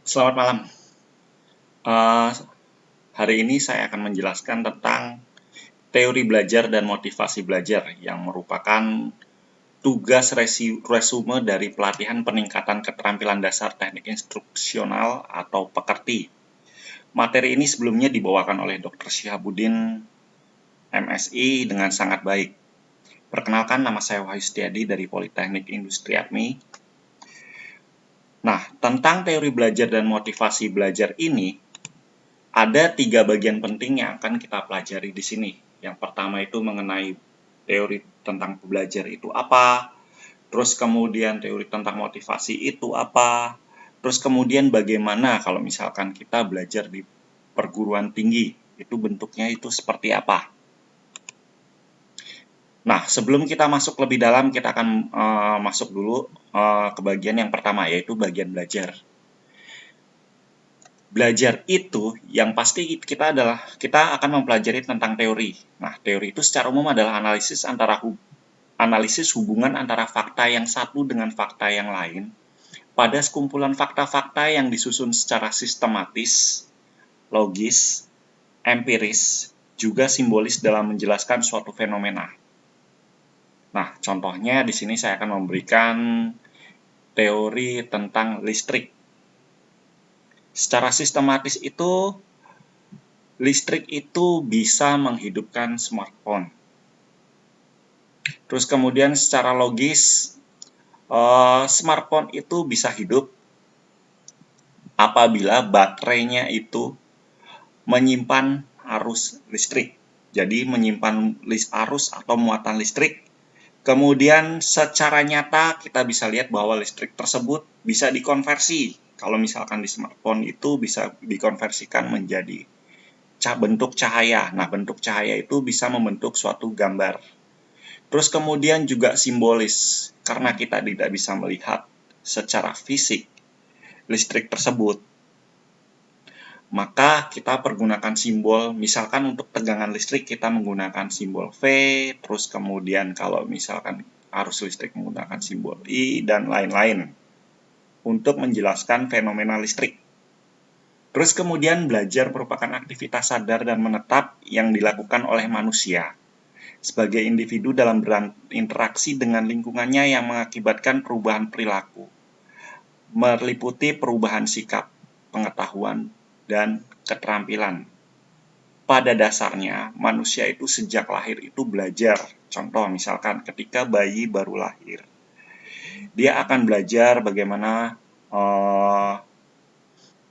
Selamat malam. Eh, Hari ini saya akan menjelaskan tentang teori belajar dan motivasi belajar yang merupakan tugas resume dari pelatihan peningkatan keterampilan dasar teknik instruksional atau pekerti. Materi ini sebelumnya dibawakan oleh Dr. Syihabuddin MSI dengan sangat baik. Perkenalkan, nama saya Wahyu Setiadi dari Politeknik Industri Atmi. Nah, tentang teori belajar dan motivasi belajar ini, ada 3 bagian penting yang akan kita pelajari di sini. Yang pertama itu mengenai teori tentang belajar itu apa, terus kemudian teori tentang motivasi itu apa, terus kemudian bagaimana kalau misalkan kita belajar di perguruan tinggi, itu bentuknya itu seperti apa. Nah, sebelum kita masuk lebih dalam, kita akan masuk dulu ke bagian yang pertama, yaitu bagian belajar. Belajar itu yang pasti kita akan mempelajari tentang teori. Nah, teori itu secara umum adalah analisis hubungan antara fakta yang satu dengan fakta yang lain pada sekumpulan fakta-fakta yang disusun secara sistematis, logis, empiris, juga simbolis dalam menjelaskan suatu fenomena. Nah, contohnya di sini saya akan memberikan teori tentang listrik. Secara sistematis itu, listrik itu bisa menghidupkan smartphone. Terus kemudian secara logis, smartphone itu bisa hidup apabila baterainya itu menyimpan arus listrik. Jadi menyimpan arus atau muatan listrik. Kemudian secara nyata kita bisa lihat bahwa listrik tersebut bisa dikonversi. Kalau misalkan di smartphone itu bisa dikonversikan menjadi bentuk cahaya. Nah, bentuk cahaya itu bisa membentuk suatu gambar. Terus kemudian juga simbolis, karena kita tidak bisa melihat secara fisik listrik tersebut, maka kita pergunakan simbol. Misalkan untuk tegangan listrik kita menggunakan simbol V, terus kemudian kalau misalkan arus listrik menggunakan simbol I, dan lain-lain untuk menjelaskan fenomena listrik. Terus kemudian belajar merupakan aktivitas sadar dan menetap yang dilakukan oleh manusia sebagai individu dalam berinteraksi dengan lingkungannya yang mengakibatkan perubahan perilaku, meliputi perubahan sikap, pengetahuan, dan keterampilan. Pada dasarnya, manusia itu sejak lahir itu belajar. Contoh misalkan ketika bayi baru lahir, dia akan belajar bagaimana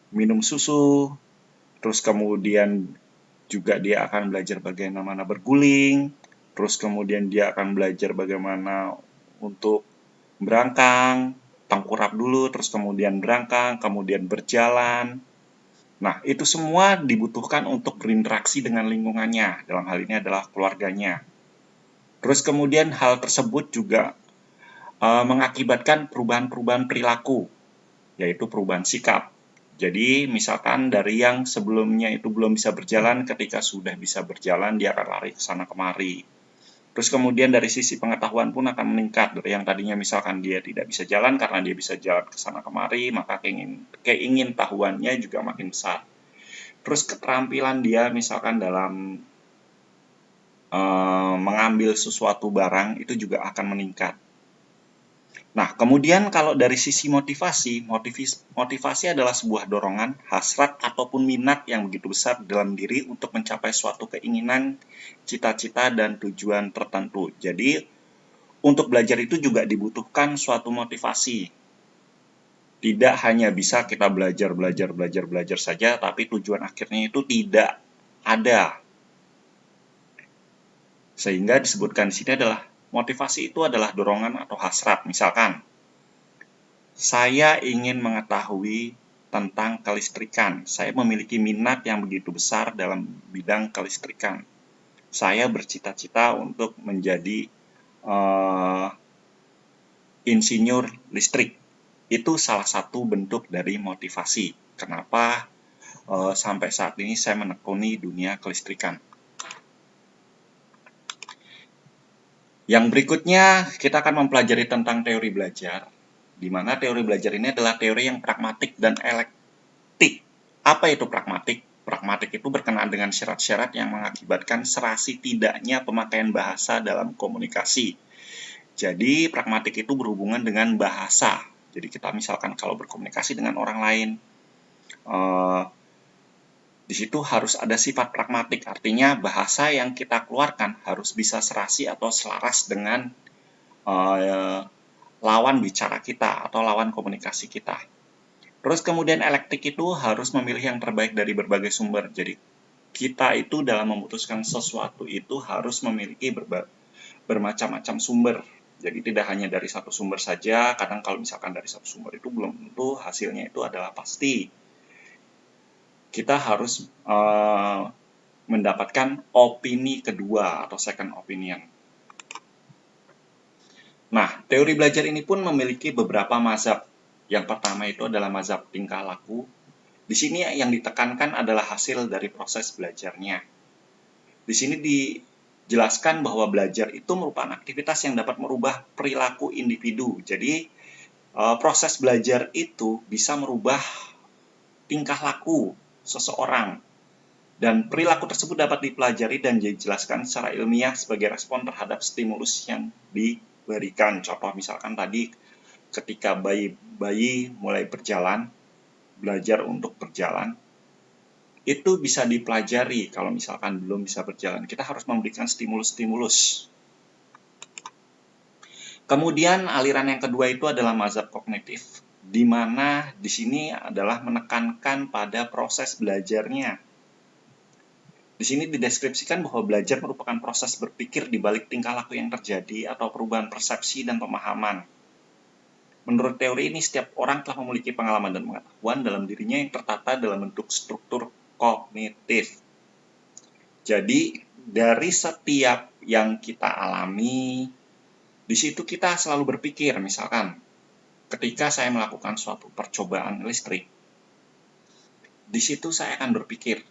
minum susu, terus kemudian juga dia akan belajar bagaimana berguling, terus kemudian dia akan belajar bagaimana untuk berangkang, tengkurap dulu, terus kemudian berangkang, kemudian berjalan. Nah, itu semua dibutuhkan untuk berinteraksi dengan lingkungannya, dalam hal ini adalah keluarganya. Terus kemudian hal tersebut juga mengakibatkan perubahan-perubahan perilaku, yaitu perubahan sikap. Jadi misalkan dari yang sebelumnya itu belum bisa berjalan, ketika sudah bisa berjalan dia akan lari ke sana kemari. Terus kemudian dari sisi pengetahuan pun akan meningkat. Dari yang tadinya misalkan dia tidak bisa jalan, karena dia bisa jalan ke sana kemari, maka keingin tahuannya juga makin besar. Terus keterampilan dia misalkan dalam mengambil sesuatu barang itu juga akan meningkat. Nah, kemudian kalau dari sisi motivasi adalah sebuah dorongan, hasrat, ataupun minat yang begitu besar dalam diri untuk mencapai suatu keinginan, cita-cita, dan tujuan tertentu. Jadi, untuk belajar itu juga dibutuhkan suatu motivasi. Tidak hanya bisa kita belajar saja, tapi tujuan akhirnya itu tidak ada. Sehingga disebutkan di sini adalah motivasi itu adalah dorongan atau hasrat. Misalkan, saya ingin mengetahui tentang kelistrikan. Saya memiliki minat yang begitu besar dalam bidang kelistrikan. Saya bercita-cita untuk menjadi insinyur listrik. Itu salah satu bentuk dari motivasi. Kenapa sampai saat ini saya menekuni dunia kelistrikan. Yang berikutnya, kita akan mempelajari tentang teori belajar, di mana teori belajar ini adalah teori yang pragmatik dan pragmatik. Apa itu pragmatik? Pragmatik itu berkenaan dengan syarat-syarat yang mengakibatkan serasi tidaknya pemakaian bahasa dalam komunikasi. Jadi, pragmatik itu berhubungan dengan bahasa. Jadi, kita misalkan kalau berkomunikasi dengan orang lain, di situ harus ada sifat pragmatik, artinya bahasa yang kita keluarkan harus bisa serasi atau selaras dengan lawan bicara kita atau lawan komunikasi kita. Terus kemudian elektik itu harus memilih yang terbaik dari berbagai sumber. Jadi kita itu dalam memutuskan sesuatu itu harus memiliki bermacam-macam sumber. Jadi tidak hanya dari satu sumber saja. Kadang kalau misalkan dari satu sumber itu belum tentu hasilnya itu adalah pasti. Kita harus mendapatkan opini kedua atau second opinion. Nah, teori belajar ini pun memiliki beberapa mazhab. Yang pertama itu adalah mazhab tingkah laku. Di sini yang ditekankan adalah hasil dari proses belajarnya. Di sini dijelaskan bahwa belajar itu merupakan aktivitas yang dapat merubah perilaku individu. Jadi, proses belajar itu bisa merubah tingkah laku seseorang. Dan perilaku tersebut dapat dipelajari dan dijelaskan secara ilmiah sebagai respon terhadap stimulus yang diberikan. Contoh misalkan tadi ketika bayi mulai berjalan, belajar untuk berjalan, itu bisa dipelajari. Kalau misalkan belum bisa berjalan, kita harus memberikan stimulus-stimulus. Kemudian aliran yang kedua itu adalah mazhab kognitif, di mana di sini adalah menekankan pada proses belajarnya. Di sini dideskripsikan bahwa belajar merupakan proses berpikir di balik tingkah laku yang terjadi atau perubahan persepsi dan pemahaman. Menurut teori ini, setiap orang telah memiliki pengalaman dan pengetahuan dalam dirinya yang tertata dalam bentuk struktur kognitif. Jadi, dari setiap yang kita alami, di situ kita selalu berpikir, misalkan, ketika saya melakukan suatu percobaan listrik, di situ saya akan berpikir,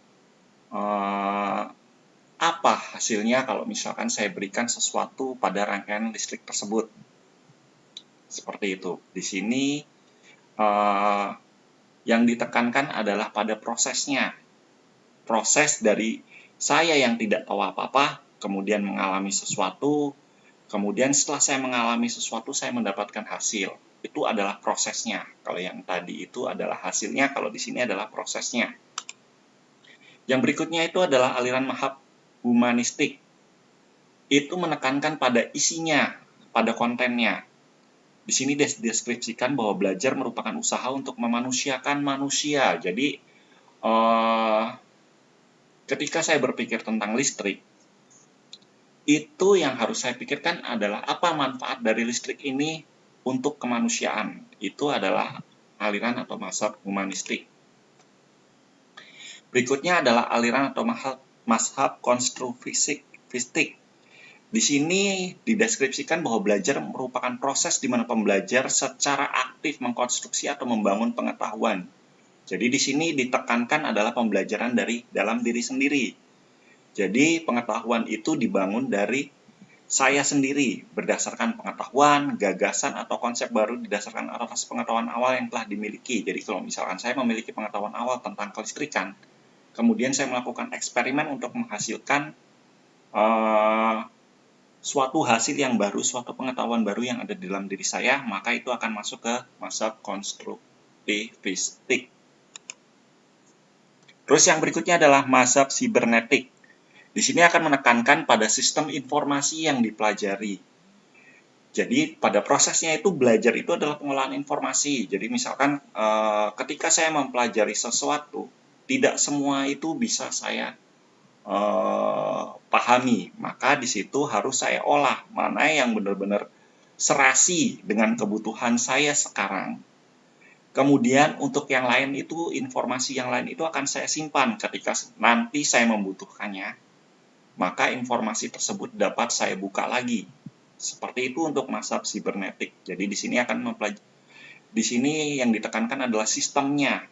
apa hasilnya kalau misalkan saya berikan sesuatu pada rangkaian listrik tersebut. Seperti itu. Di sini yang ditekankan adalah pada prosesnya. Proses dari saya yang tidak tahu apa-apa, kemudian mengalami sesuatu, kemudian setelah saya mengalami sesuatu, saya mendapatkan hasil. Itu adalah prosesnya. Kalau yang tadi itu adalah hasilnya, kalau di sini adalah prosesnya. Yang berikutnya itu adalah aliran mazhab humanistik. Itu menekankan pada isinya, pada kontennya. Di sini deskripsikan bahwa belajar merupakan usaha untuk memanusiakan manusia. Jadi, ketika saya berpikir tentang listrik, itu yang harus saya pikirkan adalah apa manfaat dari listrik ini untuk kemanusiaan. Itu adalah aliran atau mazhab humanistik. Berikutnya adalah aliran atau mazhab konstruktivistik. Di sini dideskripsikan bahwa belajar merupakan proses di mana pembelajar secara aktif mengkonstruksi atau membangun pengetahuan. Jadi di sini ditekankan adalah pembelajaran dari dalam diri sendiri. Jadi pengetahuan itu dibangun dari saya sendiri berdasarkan pengetahuan, gagasan, atau konsep baru didasarkan atas pengetahuan awal yang telah dimiliki. Jadi kalau misalkan saya memiliki pengetahuan awal tentang kelistrikan, kemudian saya melakukan eksperimen untuk menghasilkan suatu hasil yang baru, suatu pengetahuan baru yang ada di dalam diri saya, maka itu akan masuk ke mazhab konstruktivistik. Terus yang berikutnya adalah mazhab sibernetik. Di sini akan menekankan pada sistem informasi yang dipelajari. Jadi pada prosesnya itu belajar itu adalah pengolahan informasi. Jadi misalkan ketika saya mempelajari sesuatu, tidak semua itu bisa saya pahami, maka di situ harus saya olah mana yang benar-benar serasi dengan kebutuhan saya sekarang. Kemudian untuk yang lain itu, informasi yang lain itu akan saya simpan ketika nanti saya membutuhkannya, maka informasi tersebut dapat saya buka lagi. Seperti itu untuk mazhab sibernetik. Jadi di sini di sini yang ditekankan adalah sistemnya.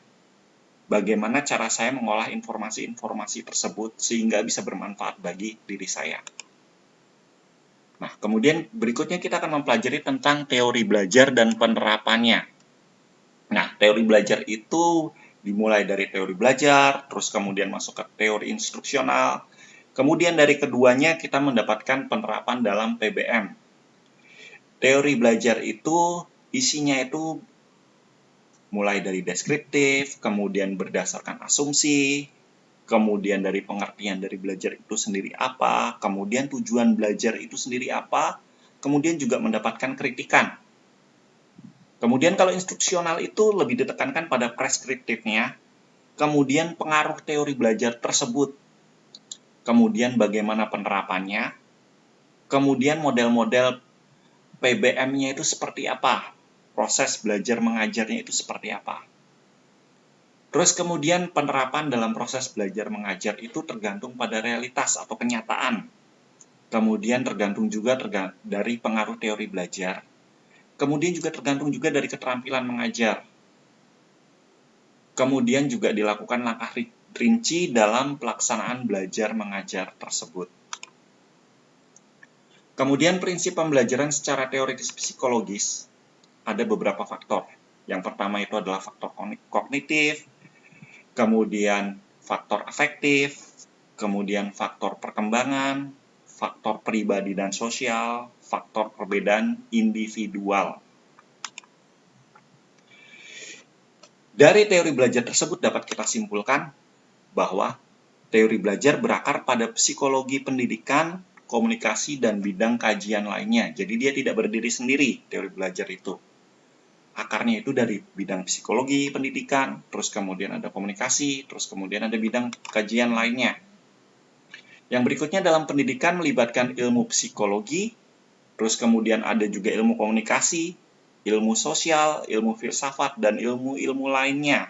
Bagaimana cara saya mengolah informasi-informasi tersebut sehingga bisa bermanfaat bagi diri saya. Nah, kemudian berikutnya kita akan mempelajari tentang teori belajar dan penerapannya. Nah, teori belajar itu Dimulai dari teori belajar, terus kemudian masuk ke teori instruksional. Kemudian dari keduanya kita mendapatkan penerapan dalam PBM. Teori belajar itu isinya itu mulai dari deskriptif, kemudian berdasarkan asumsi, kemudian dari pengertian dari belajar itu sendiri apa, kemudian tujuan belajar itu sendiri apa, kemudian juga mendapatkan kritikan. Kemudian kalau instruksional itu lebih ditekankan pada preskriptifnya, kemudian pengaruh teori belajar tersebut, kemudian bagaimana penerapannya, kemudian model-model PBM-nya itu seperti apa, proses belajar mengajarnya itu seperti apa. Terus kemudian penerapan dalam proses belajar mengajar itu tergantung pada realitas atau kenyataan. Kemudian tergantung juga dari pengaruh teori belajar. Kemudian juga tergantung juga dari keterampilan mengajar. Kemudian juga dilakukan langkah rinci dalam pelaksanaan belajar mengajar tersebut. Kemudian prinsip pembelajaran secara teoritis psikologis ada beberapa faktor. Yang pertama itu adalah faktor kognitif, kemudian faktor afektif, kemudian faktor perkembangan, faktor pribadi dan sosial, faktor perbedaan individual. Dari teori belajar tersebut dapat kita simpulkan bahwa teori belajar berakar pada psikologi pendidikan, komunikasi, dan bidang kajian lainnya. Jadi dia tidak berdiri sendiri, teori belajar itu. Akarnya itu dari bidang psikologi pendidikan, terus kemudian ada komunikasi, terus kemudian ada bidang kajian lainnya. Yang berikutnya dalam pendidikan melibatkan ilmu psikologi, terus kemudian ada juga ilmu komunikasi, ilmu sosial, ilmu filsafat, dan ilmu-ilmu lainnya.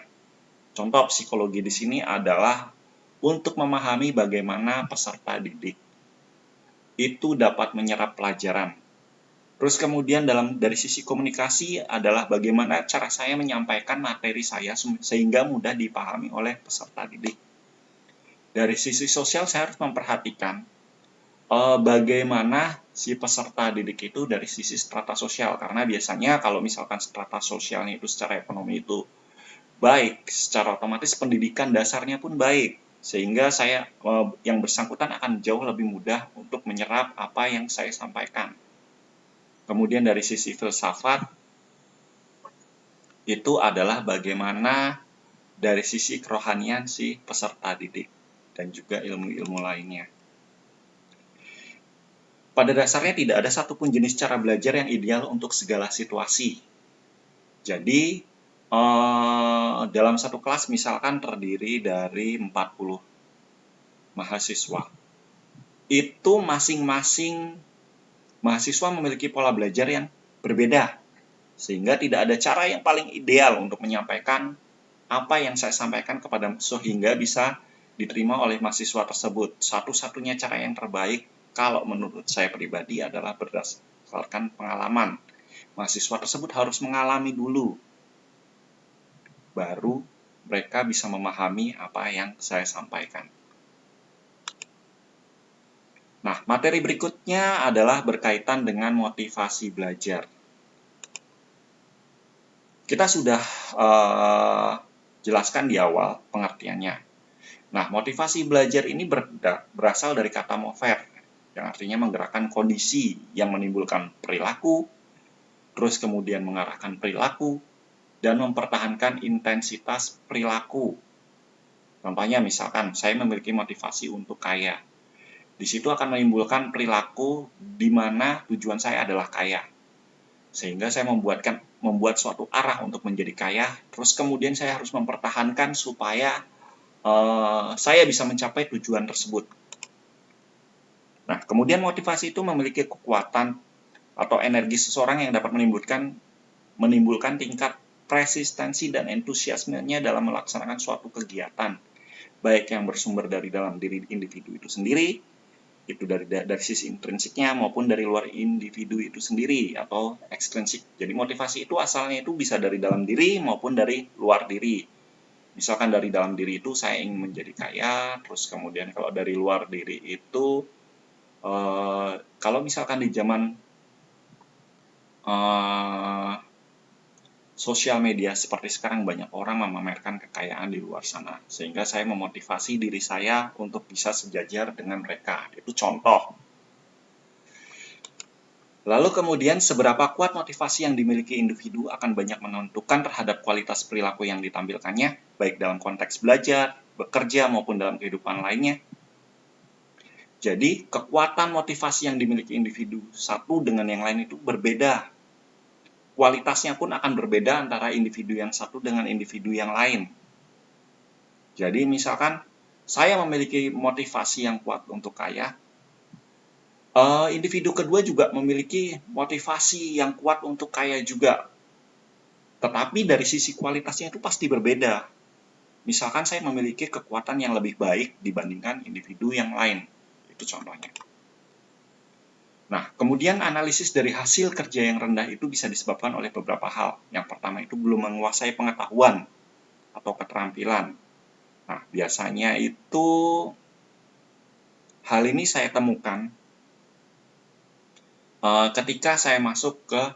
Contoh psikologi di sini adalah untuk memahami bagaimana peserta didik itu dapat menyerap pelajaran. Terus kemudian dari sisi komunikasi adalah bagaimana cara saya menyampaikan materi saya sehingga mudah dipahami oleh peserta didik. Dari sisi sosial saya harus memperhatikan bagaimana si peserta didik itu dari sisi strata sosial, karena biasanya kalau misalkan strata sosialnya itu secara ekonomi itu baik, secara otomatis pendidikan dasarnya pun baik, sehingga saya yang bersangkutan akan jauh lebih mudah untuk menyerap apa yang saya sampaikan. Kemudian dari sisi filsafat itu adalah bagaimana dari sisi kerohanian si peserta didik dan juga ilmu-ilmu lainnya. Pada dasarnya tidak ada satupun jenis cara belajar yang ideal untuk segala situasi. Jadi, dalam satu kelas misalkan terdiri dari 40 mahasiswa. Itu masing-masing mahasiswa memiliki pola belajar yang berbeda. Sehingga tidak ada cara yang paling ideal untuk menyampaikan apa yang saya sampaikan kepada sehingga bisa diterima oleh mahasiswa tersebut. Satu-satunya cara yang terbaik kalau menurut saya pribadi adalah berdasarkan pengalaman. Mahasiswa tersebut harus mengalami dulu, baru mereka bisa memahami apa yang saya sampaikan. Nah, materi berikutnya adalah berkaitan dengan motivasi belajar. Kita sudah jelaskan di awal pengertiannya. Nah, motivasi belajar ini berasal dari kata mover, yang artinya menggerakkan kondisi yang menimbulkan perilaku, terus kemudian mengarahkan perilaku, dan mempertahankan intensitas perilaku. Contohnya misalkan saya memiliki motivasi untuk kaya. Di situ akan menimbulkan perilaku di mana tujuan saya adalah kaya. Sehingga saya membuat suatu arah untuk menjadi kaya, terus kemudian saya harus mempertahankan supaya saya bisa mencapai tujuan tersebut. Nah, kemudian motivasi itu memiliki kekuatan atau energi seseorang yang dapat menimbulkan tingkat persistensi dan entusiasmenya dalam melaksanakan suatu kegiatan, baik yang bersumber dari dalam diri individu itu sendiri, itu dari sisi intrinsiknya maupun dari luar individu itu sendiri atau ekstrinsik. Jadi motivasi itu asalnya itu bisa dari dalam diri maupun dari luar diri. Misalkan dari dalam diri itu saya ingin menjadi kaya, terus kemudian kalau dari luar diri itu kalau misalkan di zaman sosial media seperti sekarang banyak orang memamerkan kekayaan di luar sana. Sehingga saya memotivasi diri saya untuk bisa sejajar dengan mereka. Itu contoh. Lalu kemudian seberapa kuat motivasi yang dimiliki individu akan banyak menentukan terhadap kualitas perilaku yang ditampilkannya, baik dalam konteks belajar, bekerja, maupun dalam kehidupan lainnya. Jadi, kekuatan motivasi yang dimiliki individu satu dengan yang lain itu berbeda. Kualitasnya pun akan berbeda antara individu yang satu dengan individu yang lain. Jadi, misalkan saya memiliki motivasi yang kuat untuk kaya, individu kedua juga memiliki motivasi yang kuat untuk kaya juga. Tetapi dari sisi kualitasnya itu pasti berbeda. Misalkan saya memiliki kekuatan yang lebih baik dibandingkan individu yang lain. Itu contohnya. Nah, kemudian analisis dari hasil kerja yang rendah itu bisa disebabkan oleh beberapa hal. Yang pertama itu belum menguasai pengetahuan atau keterampilan. Nah, biasanya itu hal ini saya temukan ketika saya masuk ke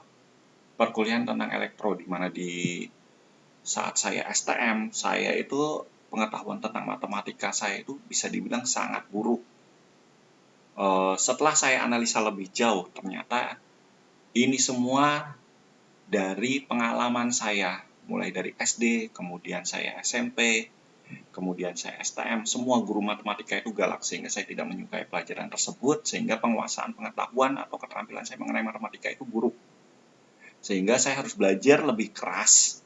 perkuliahan tentang elektro, di mana di saat saya STM, saya itu pengetahuan tentang matematika saya itu bisa dibilang sangat buruk. Setelah saya analisa lebih jauh, ternyata ini semua dari pengalaman saya, mulai dari SD, kemudian saya SMP, kemudian saya STM, semua guru matematika itu galak, sehingga saya tidak menyukai pelajaran tersebut, sehingga penguasaan pengetahuan atau keterampilan saya mengenai matematika itu buruk. Sehingga saya harus belajar lebih keras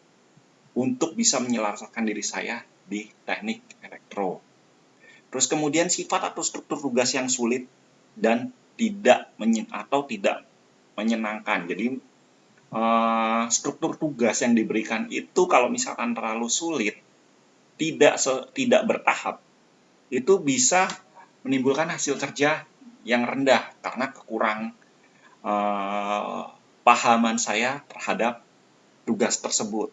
untuk bisa menyelaraskan diri saya di teknik elektro. Terus kemudian sifat atau struktur tugas yang sulit dan tidak menyenangkan. Jadi struktur tugas yang diberikan itu kalau misalkan terlalu sulit, tidak bertahap, itu bisa menimbulkan hasil kerja yang rendah karena kekurang pahaman saya terhadap tugas tersebut.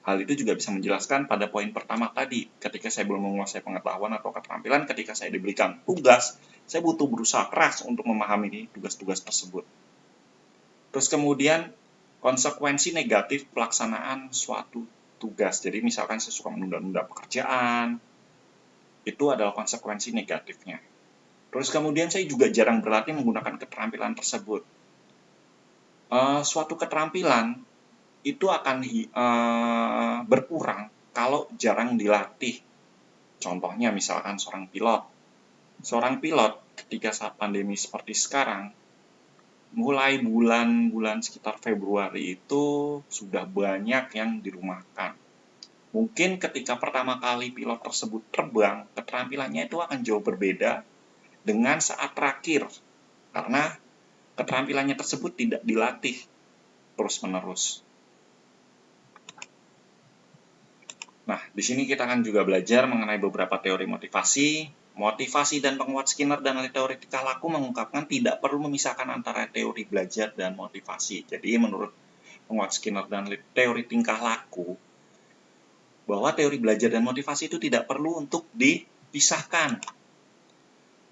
Hal itu juga bisa menjelaskan pada poin pertama tadi, ketika saya belum menguasai pengetahuan atau keterampilan, ketika saya diberikan tugas, saya butuh berusaha keras untuk memahami tugas-tugas tersebut. Terus kemudian konsekuensi negatif pelaksanaan suatu tugas. Jadi misalkan saya suka menunda-nunda pekerjaan, itu adalah konsekuensi negatifnya. Terus kemudian saya juga jarang berlatih menggunakan keterampilan tersebut. Suatu keterampilan itu akan berkurang kalau jarang dilatih. Contohnya misalkan seorang pilot. Seorang pilot ketika saat pandemi seperti sekarang, mulai bulan sekitar Februari itu sudah banyak yang dirumahkan. Mungkin ketika pertama kali pilot tersebut terbang, keterampilannya itu akan jauh berbeda dengan saat terakhir. Karena keterampilannya tersebut tidak dilatih terus-menerus. Nah, di sini kita akan juga belajar mengenai beberapa teori motivasi. Motivasi dan penguat Skinner dan teori tingkah laku mengungkapkan tidak perlu memisahkan antara teori belajar dan motivasi. Jadi menurut penguat Skinner dan teori tingkah laku, bahwa teori belajar dan motivasi itu tidak perlu untuk dipisahkan.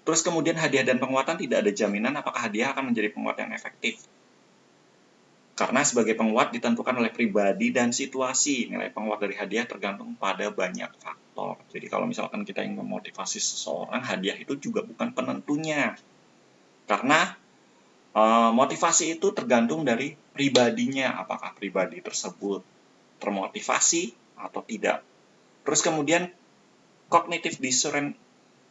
Terus kemudian hadiah dan penguatan tidak ada jaminan apakah hadiah akan menjadi penguat yang efektif. Karena sebagai penguat ditentukan oleh pribadi dan situasi. Nilai penguat dari hadiah tergantung pada banyak faktor. Jadi kalau misalkan kita ingin memotivasi seseorang, hadiah itu juga bukan penentunya. Karena motivasi itu tergantung dari pribadinya. Apakah pribadi tersebut termotivasi atau tidak. Terus kemudian cognitive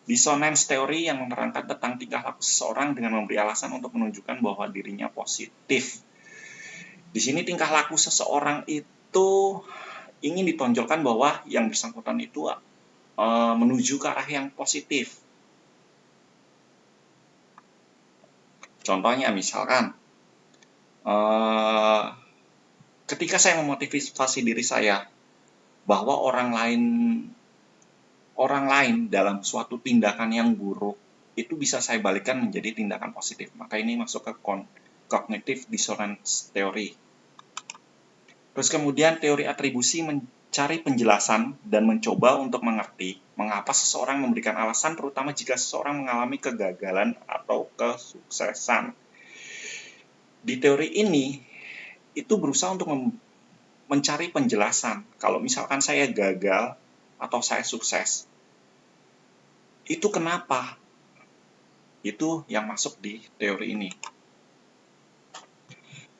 dissonance theory yang menerangkan tentang tingkah laku seseorang dengan memberi alasan untuk menunjukkan bahwa dirinya positif. Di sini tingkah laku seseorang itu ingin ditonjolkan bahwa yang bersangkutan itu menuju ke arah yang positif. Contohnya misalkan, ketika saya memotivasi diri saya bahwa orang lain dalam suatu tindakan yang buruk itu bisa saya balikkan menjadi tindakan positif. Maka ini masuk ke cognitive dissonance theory. Terus kemudian teori atribusi mencari penjelasan dan mencoba untuk mengerti mengapa seseorang memberikan alasan, terutama jika seseorang mengalami kegagalan atau kesuksesan. Di teori ini, itu berusaha untuk mencari penjelasan. Kalau misalkan saya gagal atau saya sukses, itu kenapa? Itu yang masuk di teori ini.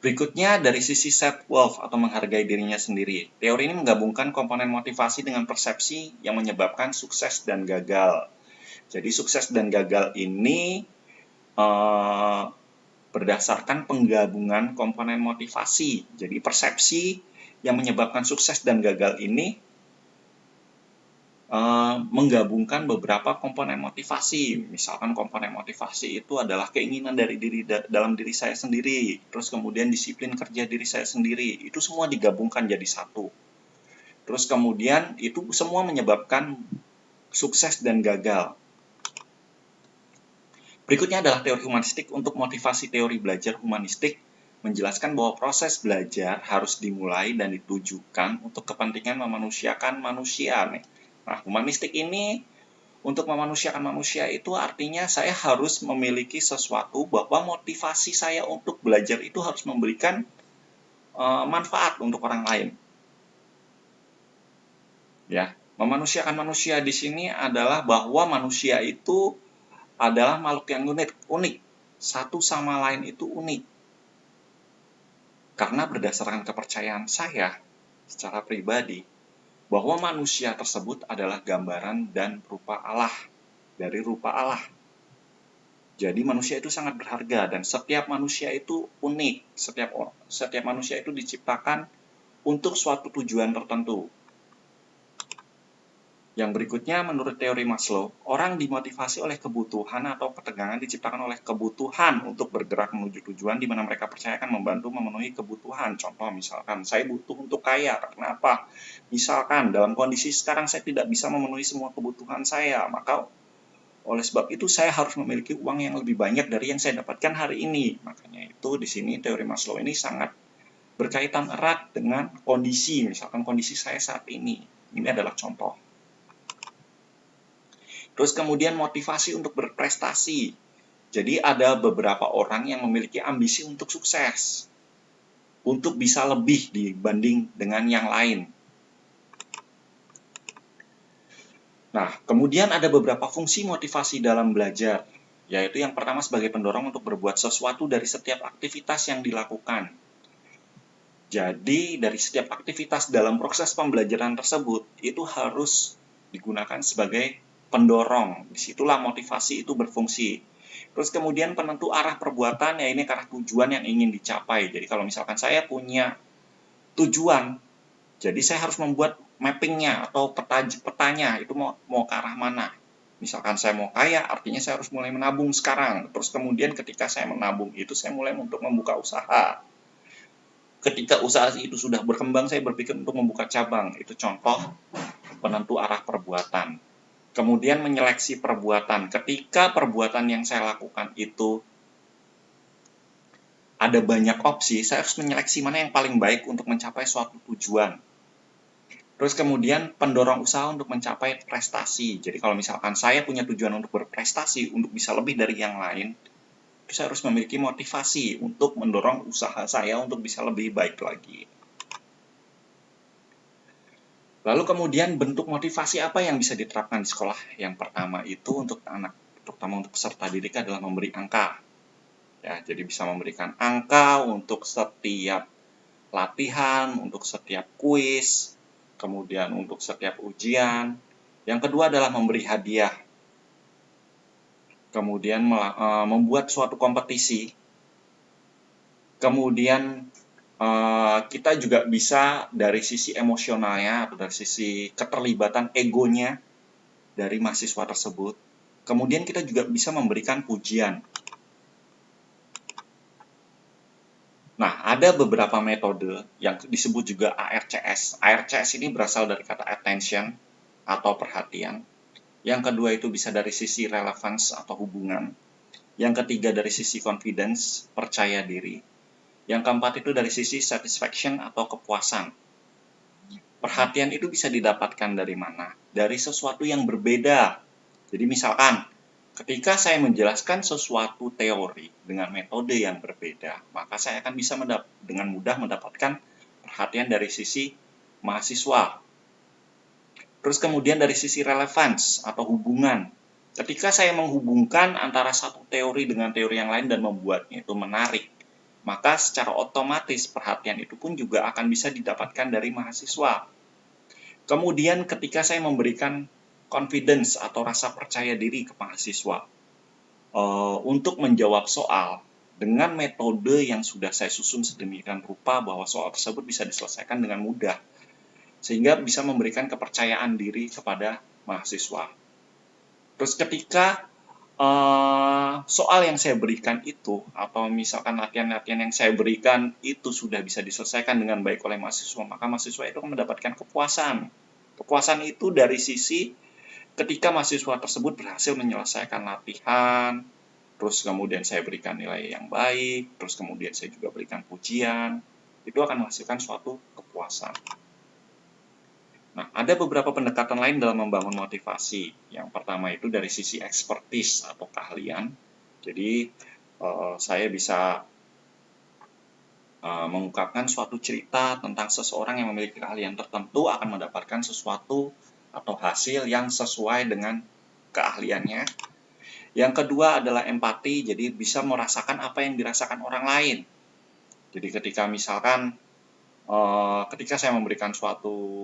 Berikutnya dari sisi self-worth atau menghargai dirinya sendiri. Teori ini menggabungkan komponen motivasi dengan persepsi yang menyebabkan sukses dan gagal. Jadi sukses dan gagal ini berdasarkan penggabungan komponen motivasi. Jadi persepsi yang menyebabkan sukses dan gagal ini menggabungkan beberapa komponen motivasi. Misalkan komponen motivasi itu adalah keinginan dari dalam diri saya sendiri, terus kemudian disiplin kerja diri saya sendiri. Itu semua digabungkan jadi satu. Terus kemudian itu semua menyebabkan sukses dan gagal. Berikutnya adalah teori humanistik. Untuk motivasi teori belajar humanistik menjelaskan bahwa proses belajar harus dimulai dan ditujukan untuk kepentingan memanusiakan manusia. Nah, humanistik ini untuk memanusiakan manusia itu artinya saya harus memiliki sesuatu bahwa motivasi saya untuk belajar itu harus memberikan manfaat untuk orang lain. Ya, memanusiakan manusia di sini adalah bahwa manusia itu adalah makhluk yang unik. Satu sama lain itu unik. Karena berdasarkan kepercayaan saya secara pribadi, bahwa manusia tersebut adalah gambaran dan rupa Allah, dari rupa Allah. Jadi manusia itu sangat berharga dan setiap manusia itu unik. Setiap manusia itu diciptakan untuk suatu tujuan tertentu. Yang berikutnya, menurut teori Maslow, orang dimotivasi oleh kebutuhan atau ketegangan diciptakan oleh kebutuhan untuk bergerak menuju tujuan di mana mereka percaya akan membantu memenuhi kebutuhan. Contoh, misalkan saya butuh untuk kaya. Kenapa? Misalkan dalam kondisi sekarang saya tidak bisa memenuhi semua kebutuhan saya, maka oleh sebab itu saya harus memiliki uang yang lebih banyak dari yang saya dapatkan hari ini. Makanya itu di sini teori Maslow ini sangat berkaitan erat dengan kondisi, misalkan kondisi saya saat ini. Ini adalah contoh. Terus kemudian motivasi untuk berprestasi. Jadi ada beberapa orang yang memiliki ambisi untuk sukses. Untuk bisa lebih dibanding dengan yang lain. Nah, kemudian ada beberapa fungsi motivasi dalam belajar. Yaitu yang pertama sebagai pendorong untuk berbuat sesuatu dari setiap aktivitas yang dilakukan. Jadi dari setiap aktivitas dalam proses pembelajaran tersebut itu harus digunakan sebagai pendorong. Disitulah motivasi itu berfungsi. Terus kemudian penentu arah perbuatan, ya ini arah tujuan yang ingin dicapai. Jadi kalau misalkan saya punya tujuan, jadi saya harus membuat mappingnya atau petanya itu mau ke arah mana. Misalkan saya mau kaya, artinya saya harus mulai menabung sekarang. Terus kemudian ketika saya menabung itu saya mulai untuk membuka usaha. Ketika usaha itu sudah berkembang, saya berpikir untuk membuka cabang. Itu contoh penentu arah perbuatan. Kemudian menyeleksi perbuatan. Ketika perbuatan yang saya lakukan itu ada banyak opsi, saya harus menyeleksi mana yang paling baik untuk mencapai suatu tujuan. Terus kemudian pendorong usaha untuk mencapai prestasi. Jadi kalau misalkan saya punya tujuan untuk berprestasi, untuk bisa lebih dari yang lain, saya harus memiliki motivasi untuk mendorong usaha saya untuk bisa lebih baik lagi. Lalu kemudian bentuk motivasi apa yang bisa diterapkan di sekolah? Yang pertama itu untuk anak, terutama untuk peserta didik adalah memberi angka. Ya, jadi bisa memberikan angka untuk setiap latihan, untuk setiap kuis, kemudian untuk setiap ujian. Yang kedua adalah memberi hadiah. Kemudian membuat suatu kompetisi. Kemudian kita juga bisa dari sisi emosionalnya atau dari sisi keterlibatan egonya dari mahasiswa tersebut. Kemudian kita juga bisa memberikan pujian. Nah, ada beberapa metode yang disebut juga ARCS. ARCS ini berasal dari kata attention atau perhatian. Yang kedua itu bisa dari sisi relevance atau hubungan. Yang ketiga dari sisi confidence, percaya diri. Yang keempat itu dari sisi satisfaction atau kepuasan. Perhatian itu bisa didapatkan dari mana? Dari sesuatu yang berbeda. Jadi misalkan, ketika saya menjelaskan sesuatu teori dengan metode yang berbeda, maka saya akan bisa dengan mudah mendapatkan perhatian dari sisi mahasiswa. Terus kemudian dari sisi relevance atau hubungan. Ketika saya menghubungkan antara satu teori dengan teori yang lain dan membuatnya itu menarik, maka secara otomatis perhatian itu pun juga akan bisa didapatkan dari mahasiswa. Kemudian ketika saya memberikan confidence atau rasa percaya diri ke mahasiswa untuk menjawab soal dengan metode yang sudah saya susun sedemikian rupa bahwa soal tersebut bisa diselesaikan dengan mudah, sehingga bisa memberikan kepercayaan diri kepada mahasiswa. Terus ketika soal yang saya berikan itu, atau misalkan latihan-latihan yang saya berikan itu sudah bisa diselesaikan dengan baik oleh mahasiswa, maka mahasiswa itu akan mendapatkan kepuasan. Kepuasan itu dari sisi ketika mahasiswa tersebut berhasil menyelesaikan latihan, terus kemudian saya berikan nilai yang baik, terus kemudian saya juga berikan pujian, itu akan menghasilkan suatu kepuasan. Nah, ada beberapa pendekatan lain dalam membangun motivasi. Yang pertama itu dari sisi expertise atau keahlian. Jadi, saya bisa mengungkapkan suatu cerita tentang seseorang yang memiliki keahlian tertentu akan mendapatkan sesuatu atau hasil yang sesuai dengan keahliannya. Yang kedua adalah empati, jadi bisa merasakan apa yang dirasakan orang lain. Jadi ketika misalkan, ketika saya memberikan suatu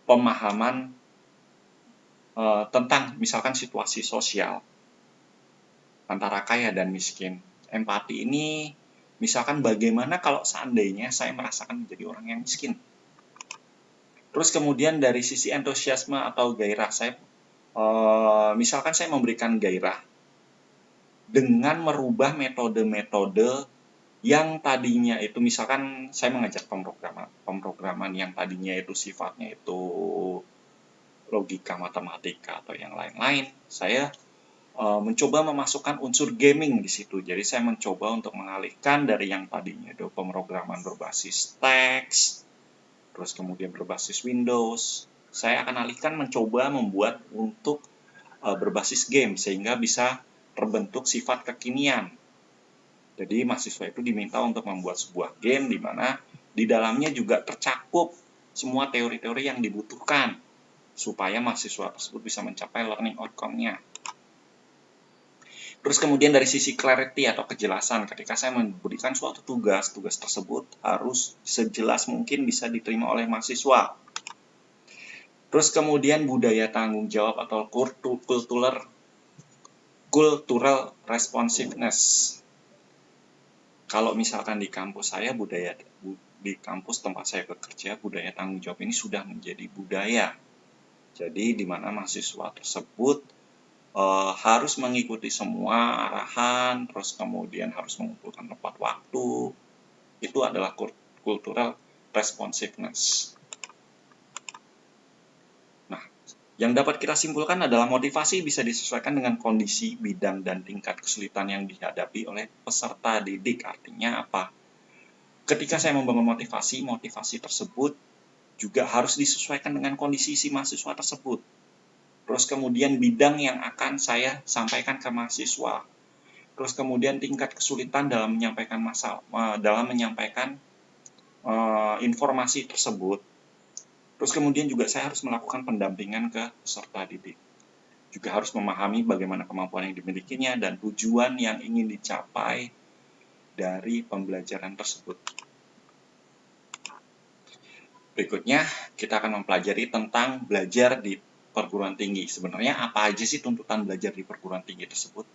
pemahaman tentang misalkan situasi sosial antara kaya dan miskin. Empati ini misalkan bagaimana kalau seandainya saya merasakan menjadi orang yang miskin. Terus kemudian dari sisi entusiasme atau gairah, saya misalkan saya memberikan gairah dengan merubah metode-metode yang tadinya itu misalkan saya mengajar pemrograman yang tadinya itu sifatnya itu logika matematika atau yang lain-lain, saya mencoba memasukkan unsur gaming di situ. Jadi saya mencoba untuk mengalihkan dari yang tadinya itu pemrograman berbasis teks, terus kemudian berbasis Windows, saya akan alihkan mencoba membuat untuk berbasis game sehingga bisa terbentuk sifat kekinian. Jadi mahasiswa itu diminta untuk membuat sebuah game di mana di dalamnya juga tercakup semua teori-teori yang dibutuhkan supaya mahasiswa tersebut bisa mencapai learning outcome-nya. Terus kemudian dari sisi clarity atau kejelasan, ketika saya memberikan suatu tugas tersebut harus sejelas mungkin bisa diterima oleh mahasiswa. Terus kemudian budaya tanggung jawab atau cultural responsiveness. Kalau misalkan di kampus saya di kampus tempat saya bekerja, budaya tanggung jawab ini sudah menjadi budaya. Jadi di mana mahasiswa tersebut harus mengikuti semua arahan, terus kemudian harus mengumpulkan tepat waktu. Itu adalah cultural responsiveness. Nah, yang dapat kita simpulkan adalah motivasi bisa disesuaikan dengan kondisi, bidang, dan tingkat kesulitan yang dihadapi oleh peserta didik. Artinya apa? Ketika saya membangun motivasi tersebut juga harus disesuaikan dengan kondisi si mahasiswa tersebut. Terus kemudian bidang yang akan saya sampaikan ke mahasiswa. Terus kemudian tingkat kesulitan dalam menyampaikan informasi tersebut. Terus kemudian juga saya harus melakukan pendampingan ke peserta didik. Juga harus memahami bagaimana kemampuan yang dimilikinya dan tujuan yang ingin dicapai dari pembelajaran tersebut. Berikutnya kita akan mempelajari tentang belajar di perguruan tinggi. Sebenarnya apa aja sih tuntutan belajar di perguruan tinggi tersebut?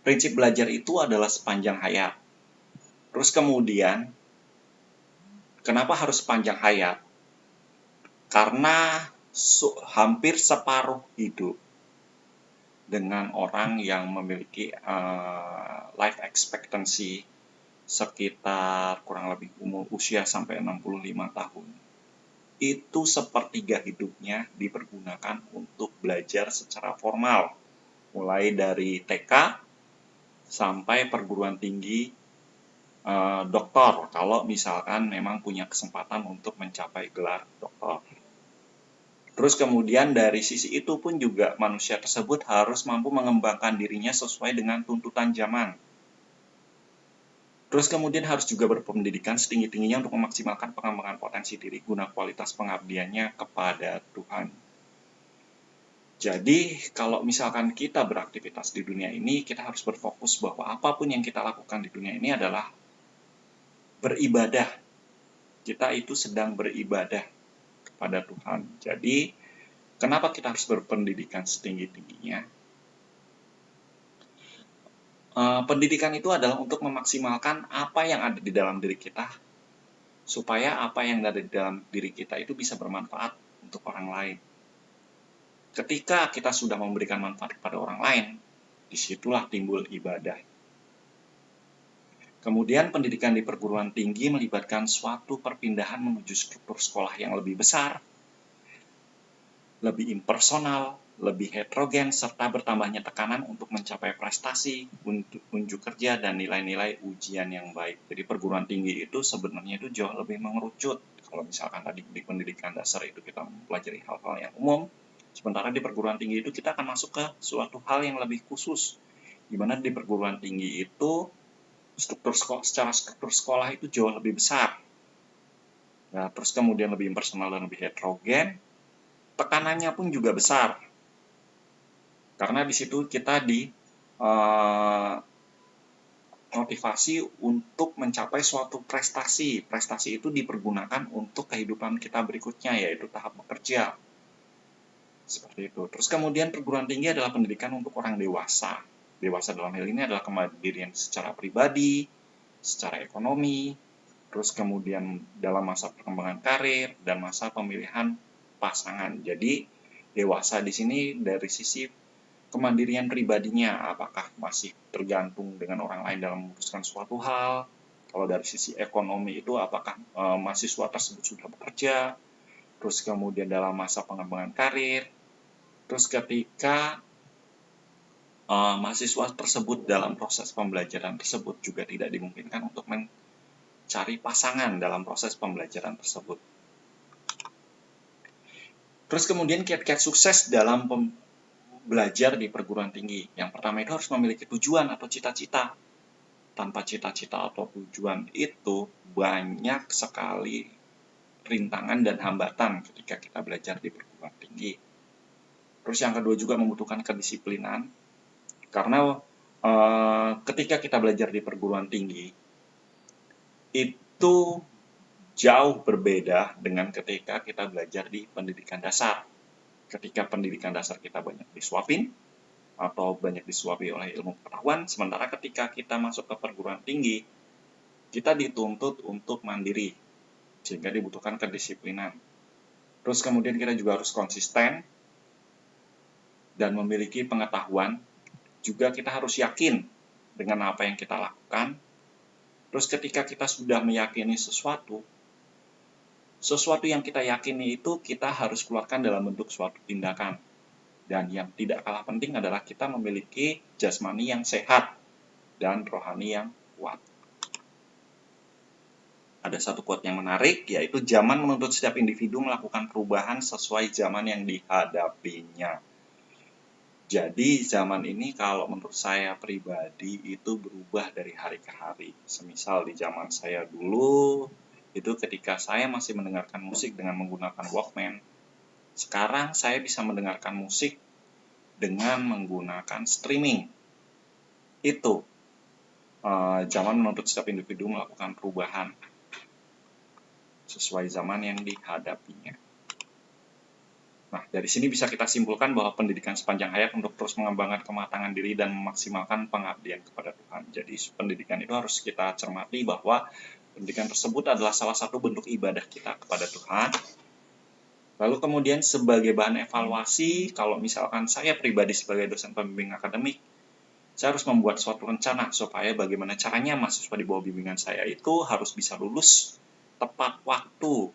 Prinsip belajar itu adalah sepanjang hayat. Terus kemudian, kenapa harus sepanjang hayat? Karena hampir separuh hidup dengan orang yang memiliki life expectancy sekitar kurang lebih usia sampai 65 tahun. Itu sepertiga hidupnya dipergunakan untuk belajar secara formal, mulai dari TK sampai perguruan tinggi doktor, kalau misalkan memang punya kesempatan untuk mencapai gelar doktor. Terus kemudian dari sisi itu pun juga manusia tersebut harus mampu mengembangkan dirinya sesuai dengan tuntutan zaman. Terus kemudian harus juga berpendidikan setinggi-tingginya untuk memaksimalkan pengembangan potensi diri guna kualitas pengabdiannya kepada Tuhan. Jadi, kalau misalkan kita beraktivitas di dunia ini, kita harus berfokus bahwa apapun yang kita lakukan di dunia ini adalah beribadah. Kita itu sedang beribadah kepada Tuhan. Jadi, kenapa kita harus berpendidikan setinggi-tingginya? Pendidikan itu adalah untuk memaksimalkan apa yang ada di dalam diri kita, supaya apa yang ada di dalam diri kita itu bisa bermanfaat untuk orang lain. Ketika kita sudah memberikan manfaat kepada orang lain, disitulah timbul ibadah. Kemudian pendidikan di perguruan tinggi melibatkan suatu perpindahan menuju struktur sekolah yang lebih besar, lebih impersonal, lebih heterogen, serta bertambahnya tekanan untuk mencapai prestasi, unjuk kerja, dan nilai-nilai ujian yang baik. Jadi perguruan tinggi itu sebenarnya itu jauh lebih mengerucut. Kalau misalkan tadi di pendidikan dasar itu kita mempelajari hal-hal yang umum, sementara di perguruan tinggi itu kita akan masuk ke suatu hal yang lebih khusus, di mana di perguruan tinggi itu secara struktur sekolah itu jauh lebih besar. Nah, terus kemudian lebih impersonal dan lebih heterogen, tekanannya pun juga besar. Karena di situ kita motivasi untuk mencapai suatu prestasi. Prestasi itu dipergunakan untuk kehidupan kita berikutnya, yaitu tahap bekerja. Seperti itu. Terus kemudian perguruan tinggi adalah pendidikan untuk orang dewasa. Dewasa dalam hal ini adalah kemandirian secara pribadi, secara ekonomi, terus kemudian dalam masa perkembangan karir dan masa pemilihan pasangan. Jadi dewasa di sini dari sisi kemandirian pribadinya, apakah masih tergantung dengan orang lain dalam memutuskan suatu hal. Kalau dari sisi ekonomi itu apakah mahasiswa tersebut sudah bekerja, terus kemudian dalam masa pengembangan karir, terus ketika mahasiswa tersebut dalam proses pembelajaran tersebut juga tidak dimungkinkan untuk mencari pasangan dalam proses pembelajaran tersebut. Terus kemudian kiat-kiat sukses dalam belajar di perguruan tinggi. Yang pertama itu harus memiliki tujuan atau cita-cita. Tanpa cita-cita atau tujuan itu banyak sekali rintangan dan hambatan ketika kita belajar di perguruan tinggi. Terus yang kedua juga membutuhkan kedisiplinan. Karena ketika kita belajar di perguruan tinggi, itu jauh berbeda dengan ketika kita belajar di pendidikan dasar. Ketika pendidikan dasar kita banyak disuapin, atau banyak disuapi oleh ilmu pengetahuan, sementara ketika kita masuk ke perguruan tinggi, kita dituntut untuk mandiri, sehingga dibutuhkan kedisiplinan. Terus kemudian kita juga harus konsisten dan memiliki pengetahuan, juga kita harus yakin dengan apa yang kita lakukan. Terus ketika kita sudah meyakini sesuatu yang kita yakini itu kita harus keluarkan dalam bentuk suatu tindakan. Dan yang tidak kalah penting adalah kita memiliki jasmani yang sehat dan rohani yang kuat. Ada satu quote yang menarik, yaitu zaman menuntut setiap individu melakukan perubahan sesuai zaman yang dihadapinya. Jadi zaman ini kalau menurut saya pribadi itu berubah dari hari ke hari. Semisal di zaman saya dulu, itu ketika saya masih mendengarkan musik dengan menggunakan Walkman, sekarang saya bisa mendengarkan musik dengan menggunakan streaming. Itu zaman menuntut setiap individu melakukan perubahan sesuai zaman yang dihadapinya. Nah, dari sini bisa kita simpulkan bahwa pendidikan sepanjang hayat untuk terus mengembangkan kematangan diri dan memaksimalkan pengabdian kepada Tuhan. Jadi, pendidikan itu harus kita cermati bahwa pendidikan tersebut adalah salah satu bentuk ibadah kita kepada Tuhan. Lalu kemudian sebagai bahan evaluasi, kalau misalkan saya pribadi sebagai dosen pembimbing akademik, saya harus membuat suatu rencana supaya bagaimana caranya mahasiswa di bawah bimbingan saya itu harus bisa lulus tepat waktu.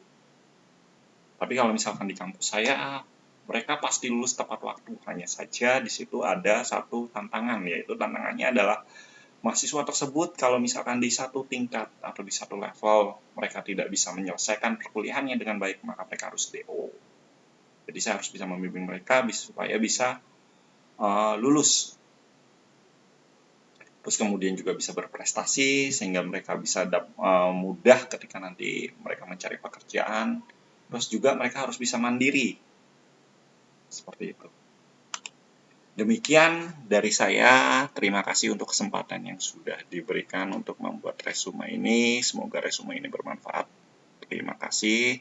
Tapi kalau misalkan di kampus saya, mereka pasti lulus tepat waktu. Hanya saja di situ ada satu tantangan, yaitu tantangannya adalah mahasiswa tersebut kalau misalkan di satu tingkat atau di satu level mereka tidak bisa menyelesaikan perkuliahannya dengan baik, maka mereka harus DO. Jadi saya harus bisa membimbing mereka supaya bisa lulus. terus kemudian juga bisa berprestasi sehingga mereka bisa mudah ketika nanti mereka mencari pekerjaan, terus juga mereka harus bisa mandiri. Seperti itu. Demikian dari saya, terima kasih untuk kesempatan yang sudah diberikan untuk membuat resume ini. Semoga resume ini bermanfaat. Terima kasih.